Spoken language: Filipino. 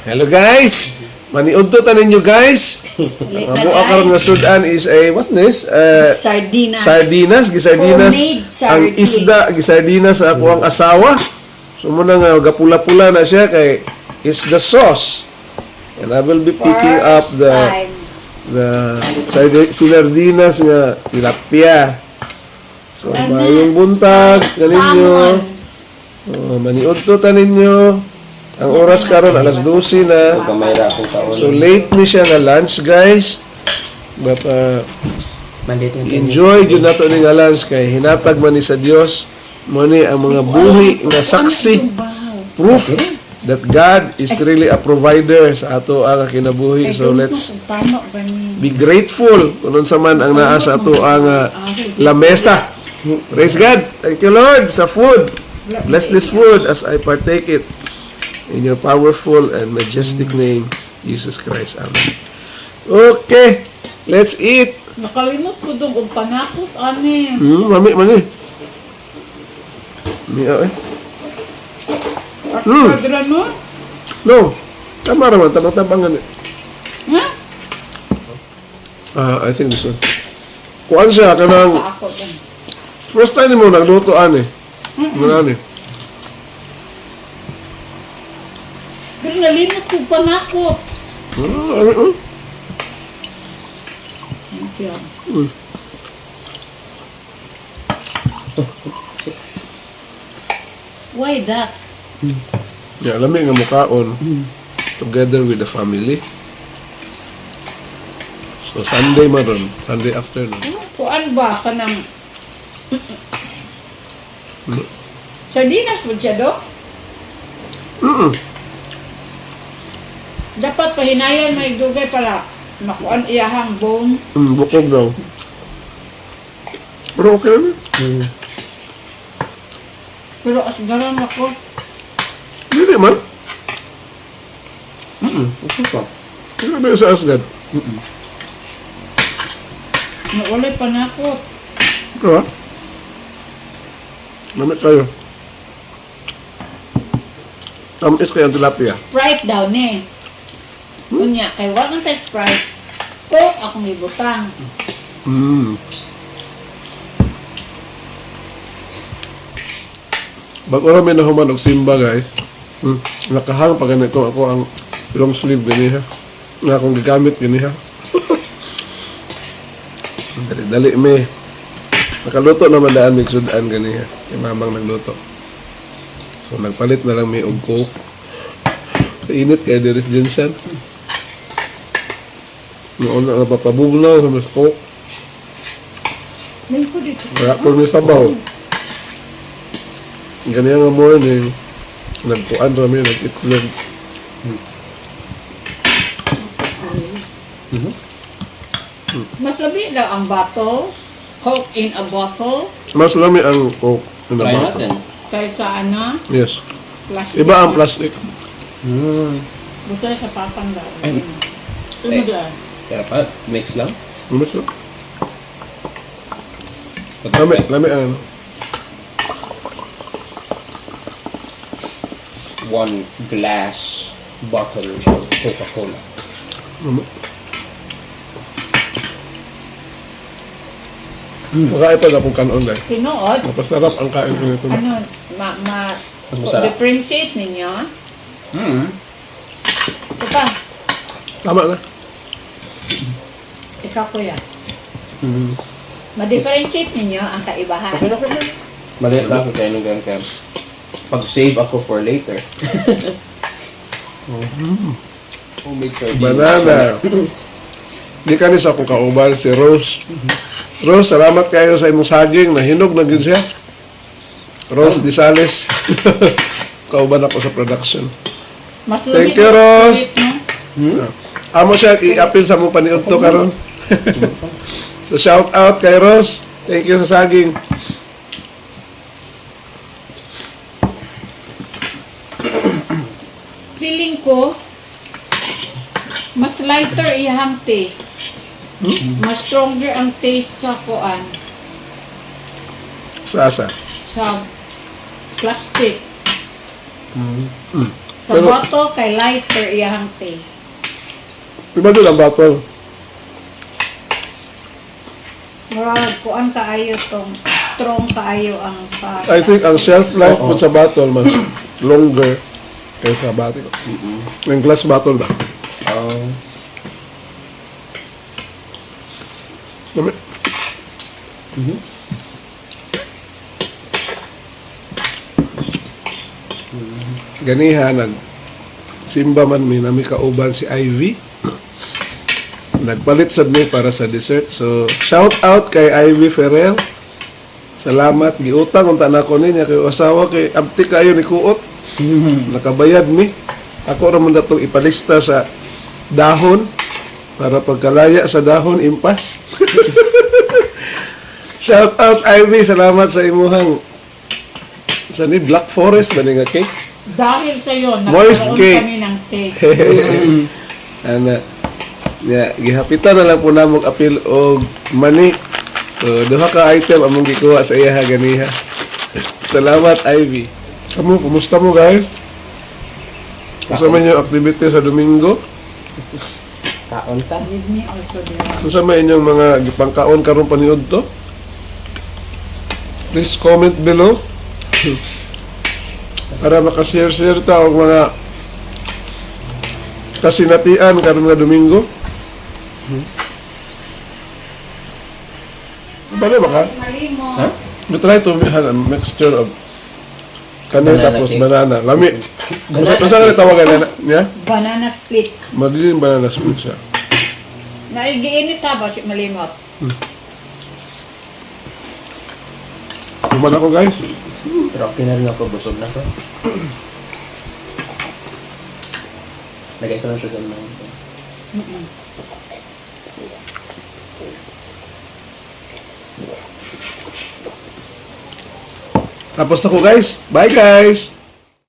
Hello guys! Maniudto tanin nyo guys! Ang buka karon nga sudan is a, what's this? Sardinas. Sardinas, gisardinas. Homemade Ang sardines. isda, gisardinas sa ako ang asawa. So muna nga, gapula-pula na siya kay is the sauce. And I will be picking up the sardinas nga tilapia. So, mayong buntag, kaninyo. Maniudto tanin nyo. Ang oras karon alas 12 na. Kamayra akong taon. So late ni siya nga lunch guys. But enjoy yun nato ni nga lunch kay hinatag man ni sa Dios mo ni ang mga buhi nga saksi. Proof that God is really a provider sa ato ang kinabuhi. So let's be grateful kung sa man ang naa sa ato ang lamesa. Praise God. Thank you Lord sa food. Bless this food as I partake it. In your powerful and majestic name, Jesus Christ. Amen. Okay, let's eat. Nakalimot ko doon kung panakot, ani. Mami. Miya eh. Padra no? No, tama naman, tabang-tabangan eh. Ha? I think this one. Kuan siya, kanang, Sa ako doon. first time mo nagluto, ani. Ano. Pero nalimot ko panakot. Thank you. Why that? Yeah, alam nga mukaon. Together with the family. So, Sunday maron. Sunday afternoon. Kuan ba ka ng... Sardinas mo siya do? Dapat pahinayan may dugay para makuan iyahang bone. Bukog daw. Pero okay naman. Pero asgaran ako. Hindi man. Okay pa. Hindi naman sa asgad. Nawalay panakot. Ito ha? Namit kayo. Tamis kayo ang tilapia. Sprite daw ni. Unya, kay wag ang Sprite. Coke akong ibutang. Bago namin nahuman og simba guys. Nakahang pa ganito ako ang long sleeve ganiha. Nga akong gigamit ganiha. Dali-dali me. Nakaluto naman daan may sudan ganiha. Si mamang nagluto. So nagpalit na lang may og coke. Kainit kay Deris Jensen. Noon na napapabugnaw sa mas coke. May ko dito. Kaya po may sabaw. Ganyan nga morning, nagpuan kami, nag-itlog. Mas labi daw ang bottle. Coke in a bottle. Mas lami ang coke. Try natin. Kaysa ano, Yes. plastic. Iba ang plastic. Butay sa papang daw. Ay. Ano daw? Kaya pa, mix lang. Mas lami ang One glass bottle of Coca-Cola. Makain pa na kung kanon guys. Tinood? Mapasarap ang kain ko nito. Ano, Mas masarap. differentiate ninyo? Ito pa, Tama na. ikaw kuya. Ma-differentiate ninyo ang kaibahan. Maliit lang ako kayo nung kaya pag-save ako for later. Homemade sardines. Banana. Di ka sa akong kauban si Rose. Rose, salamat kayo sa imong saging. Nahinog na din siya. Rose Disales. Kauban ako sa production. Mas Thank lumit you, ang Rose. kulit, no? Amo siya, i-appeal sa mong paniod to karon. So shout out kay Rose. Thank you sa saging. Feeling ko, mas lighter iyang taste. Mas stronger ang taste sa kuan. Sasa. Sa plastic. Sa Pero- bottle kay lighter iyang taste. Diba doon ang bottle? Murag kuan kaayo tong strong kaayo ang pa. I think ang shelf life Oo. po sa bottle mas longer kaysa bottle. Yung glass bottle ba? Dami. Ganiha nag simba man mi nami kauban si Ivy. Nagpalit sad mi para sa dessert. So shout out kay Ivy Ferrer. Salamat giutang unta na ko niya kay asawa kay abti kayo ni kuot. Nakabayad mi. Ako ra man datong ipalista sa dahon para pagkalaya sa dahon impas. Shout out Ivy, salamat sa imuhang sa ni Black Forest ba ni nga cake? Dahil sa yon Moist nagkaroon cake. kami ng cake. Ana. Ya, gihapitan na lang po namog apil og mani. So, duha ka item among gikuha sa iya ganiha. Salamat Ivy. Kamu, kumusta mo guys? Kumusta man yung activity sa Domingo? Kaon ta. Give me also the Kumusta man inyong mga gipangkaon karon paniud to? Please comment below. Para makashare-share ta og mga kasinatian karon nga Domingo. Bale ba ka? malimo. Ha? We try to have a mixture of kanay Banana tapos cake. banana. Lami. Banana Kung saan tawagan na niya? Banana split. Madilim banana split siya. Naigiinit ha ba si malimot? Kuman ako guys. Pero okay na rin ako, busog na ko. Lagay ko lang sa dyan lang. Tapos na ko guys. Bye guys.